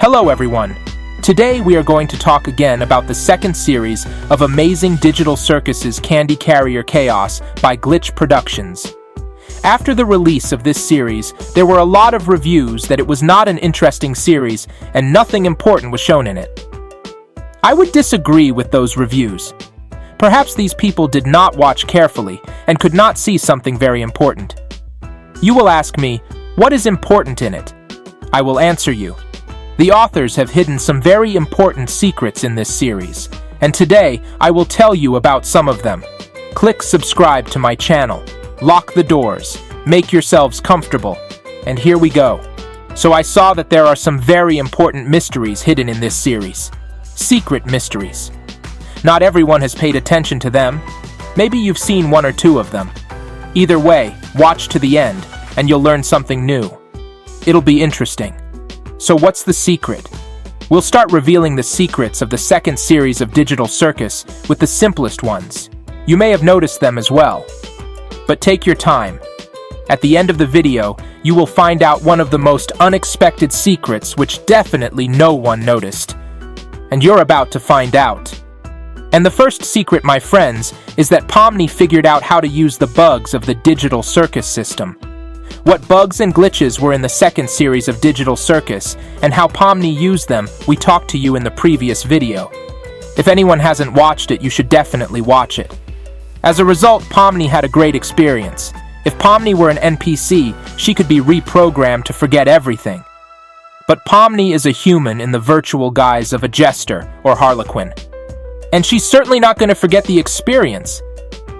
Hello everyone! Today we are going to talk again about the second series of Amazing Digital Circus's Candy Carrier Chaos by Glitch Productions. After the release of this series, there were a lot of reviews that it was not an interesting series and nothing important was shown in it. I would disagree with those reviews. Perhaps these people did not watch carefully and could not see something very important. You will ask me, what is important in it? I will answer you. The authors have hidden some very important secrets in this series, and today I will tell you about some of them. Click subscribe to my channel, lock the doors, make yourselves comfortable, and here we go. So I saw that there are some very important mysteries hidden in this series. Secret mysteries. Not everyone has paid attention to them. Maybe you've seen one or two of them. Either way, watch to the end, and you'll learn something new. It'll be interesting. So what's the secret? We'll start revealing the secrets of the second series of Digital Circus with the simplest ones. You may have noticed them as well. But take your time. At the end of the video, you will find out one of the most unexpected secrets which definitely no one noticed. And you're about to find out. And the first secret, my friends, is that POMNI figured out how to use the bugs of the Digital Circus system. What bugs and glitches were in the second series of Digital Circus, and how POMNI used them, we talked to you in the previous video. If anyone hasn't watched it, you should definitely watch it. As a result, POMNI had a great experience. If POMNI were an NPC, she could be reprogrammed to forget everything. But POMNI is a human in the virtual guise of a jester or harlequin. And she's certainly not going to forget the experience.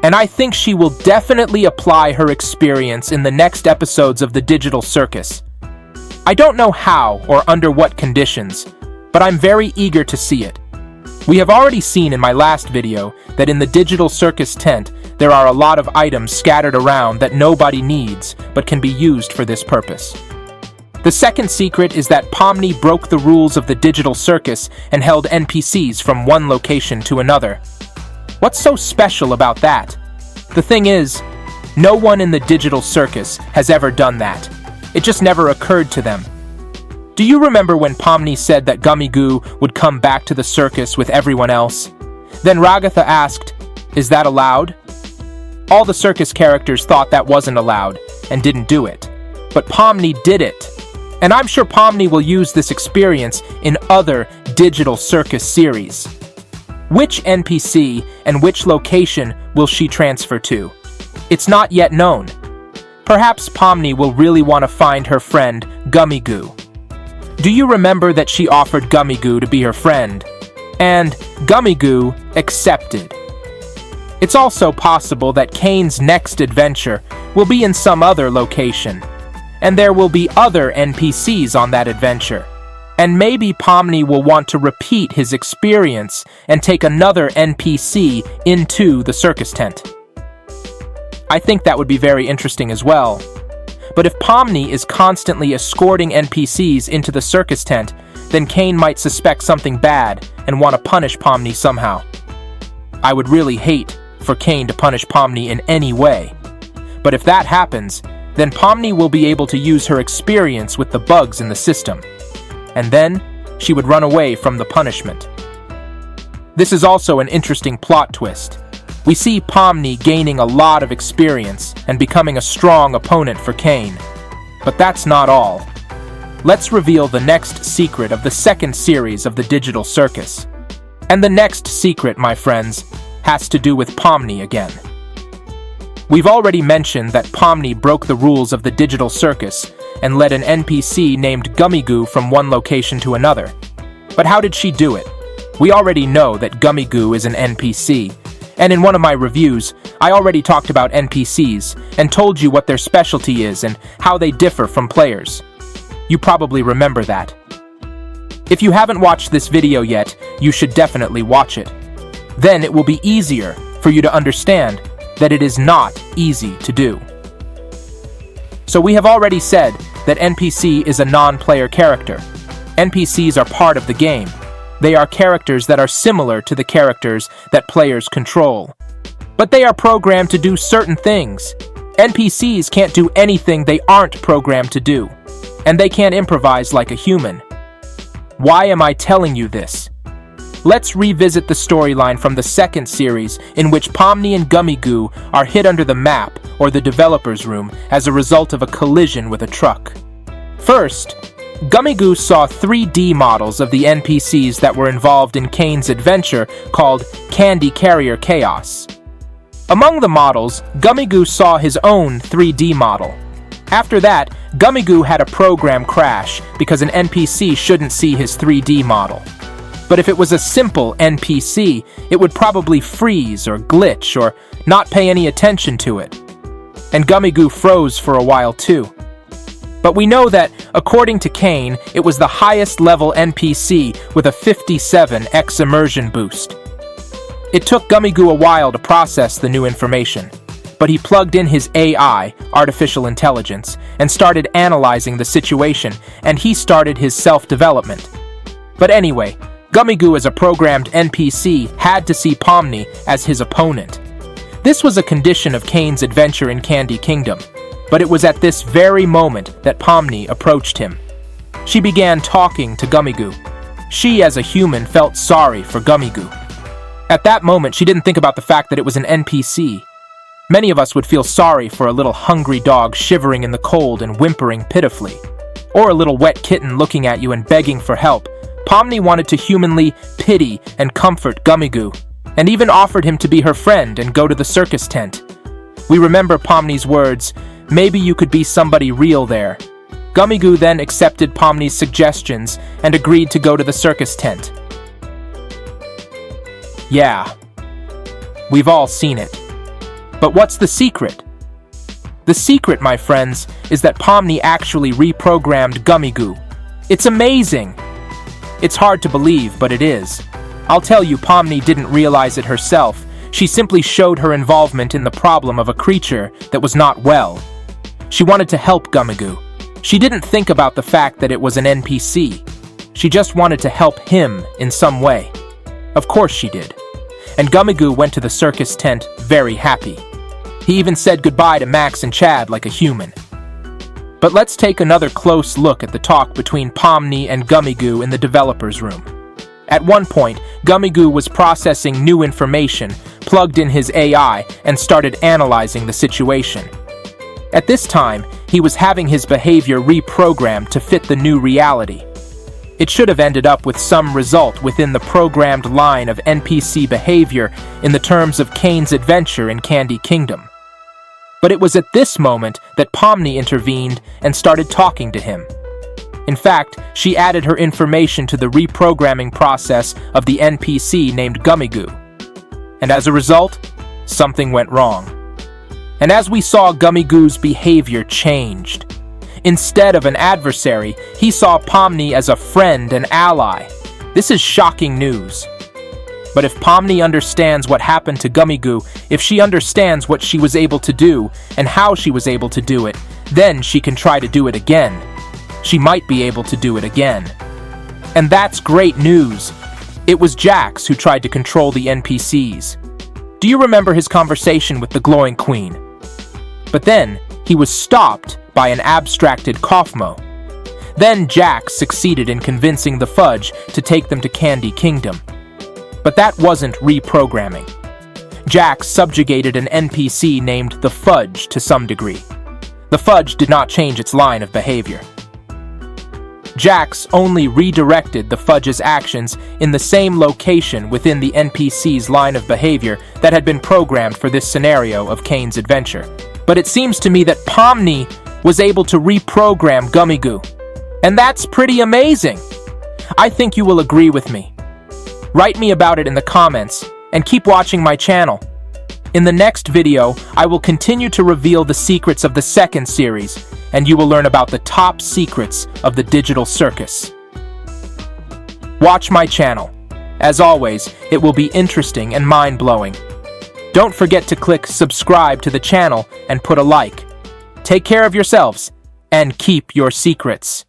And I think she will definitely apply her experience in the next episodes of the Digital Circus. I don't know how or under what conditions, but I'm very eager to see it. We have already seen in my last video that in the Digital Circus tent, there are a lot of items scattered around that nobody needs, but can be used for this purpose. The second secret is that POMNI broke the rules of the Digital Circus and held NPCs from one location to another. What's so special about that? The thing is, no one in the Digital Circus has ever done that. It just never occurred to them. Do you remember when POMNI said that Gummy Goo would come back to the circus with everyone else? Then RAGATHA asked, "Is that allowed?" All the circus characters thought that wasn't allowed and didn't do it. But POMNI did it. And I'm sure POMNI will use this experience in other Digital Circus series. Which NPC and which location will she transfer to? It's not yet known. Perhaps POMNI will really want to find her friend, Gummy Goo. Do you remember that she offered Gummy Goo to be her friend? And Gummy Goo accepted. It's also possible that Kane's next adventure will be in some other location. And there will be other NPCs on that adventure. And maybe POMNI will want to repeat his experience and take another NPC into the circus tent. I think that would be very interesting as well. But if POMNI is constantly escorting NPCs into the circus tent, then Kane might suspect something bad and want to punish POMNI somehow. I would really hate for Kane to punish POMNI in any way. But if that happens, then POMNI will be able to use her experience with the bugs in the system. And then, she would run away from the punishment. This is also an interesting plot twist. We see POMNI gaining a lot of experience and becoming a strong opponent for Kane. But that's not all. Let's reveal the next secret of the second series of the Digital Circus. And the next secret, my friends, has to do with POMNI again. We've already mentioned that POMNI broke the rules of the Digital Circus and led an NPC named Gummy Goo from one location to another. But how did she do it? We already know that Gummy Goo is an NPC, and in one of my reviews, I already talked about NPCs and told you what their specialty is and how they differ from players. You probably remember that. If you haven't watched this video yet, you should definitely watch it. Then it will be easier for you to understand that it is not easy to do. So we have already said that NPC is a non-player character. NPCs are part of the game. They are characters that are similar to the characters that players control. But they are programmed to do certain things. NPCs can't do anything they aren't programmed to do. And they can't improvise like a human. Why am I telling you this? Let's revisit the storyline from the second series in which Pomni and Gummy Goo are hit under the map or the developer's room as a result of a collision with a truck. First, Gummy Goo saw 3D models of the NPCs that were involved in Kane's adventure called Candy Carrier Chaos. Among the models, Gummy Goo saw his own 3D model. After that, Gummy Goo had a program crash because an NPC shouldn't see his 3D model. But if it was a simple NPC, it would probably freeze or glitch or not pay any attention to it. And Gummy Goo froze for a while too. But we know that, according to Kane, it was the highest level NPC with a 57x immersion boost. It took Gummy Goo a while to process the new information, but he plugged in his AI, artificial intelligence, and started analyzing the situation, and he started his self-development. But anyway, Gummy Goo as a programmed NPC had to see Pomni as his opponent. This was a condition of Kane's adventure in Candy Kingdom, but it was at this very moment that Pomni approached him. She began talking to Gummy Goo. She, as a human, felt sorry for Gummy Goo. At that moment, she didn't think about the fact that it was an NPC. Many of us would feel sorry for a little hungry dog shivering in the cold and whimpering pitifully, or a little wet kitten looking at you and begging for help. Pomni wanted to humanly pity and comfort Gummy Goo, and even offered him to be her friend and go to the circus tent. We remember Pomni's words, "Maybe you could be somebody real there." Gummy Goo then accepted Pomni's suggestions and agreed to go to the circus tent. Yeah, we've all seen it. But what's the secret? The secret, my friends, is that Pomni actually reprogrammed Gummy Goo. It's amazing! It's hard to believe, but it is. I'll tell you, Pomni didn't realize it herself. She simply showed her involvement in the problem of a creature that was not well. She wanted to help Gummy Goo. She didn't think about the fact that it was an NPC. She just wanted to help him in some way. Of course she did. And Gummy Goo went to the circus tent very happy. He even said goodbye to Max and Chad like a human. But let's take another close look at the talk between Pomni and Gummy Goo in the developer's room. At one point, Gummy Goo was processing new information, plugged in his AI, and started analyzing the situation. At this time, he was having his behavior reprogrammed to fit the new reality. It should have ended up with some result within the programmed line of NPC behavior in the terms of Kane's adventure in Candy Kingdom. But it was at this moment that Pomni intervened and started talking to him. In fact, she added her information to the reprogramming process of the NPC named Gummy Goo. And as a result, something went wrong. And as we saw, Gummy Goo's behavior changed. Instead of an adversary, he saw Pomni as a friend and ally. This is shocking news. But if Pomni understands what happened to Gummy Goo, if she understands what she was able to do and how she was able to do it, then she can try to do it again. She might be able to do it again. And that's great news. It was Jax who tried to control the NPCs. Do you remember his conversation with the glowing queen? But then, he was stopped by an abstracted KAUFMO. Then Jax succeeded in convincing the Fudge to take them to Candy Kingdom. But that wasn't reprogramming. Jax subjugated an NPC named the Fudge to some degree. The Fudge did not change its line of behavior. Jax only redirected the Fudge's actions in the same location within the NPC's line of behavior that had been programmed for this scenario of Kane's adventure. But it seems to me that Pomni was able to reprogram Gummy Goo. And that's pretty amazing! I think you will agree with me. Write me about it in the comments, and keep watching my channel. In the next video, I will continue to reveal the secrets of the second series, and you will learn about the top secrets of the digital circus. Watch my channel. As always, it will be interesting and mind-blowing. Don't forget to click subscribe to the channel and put a like. Take care of yourselves, and keep your secrets.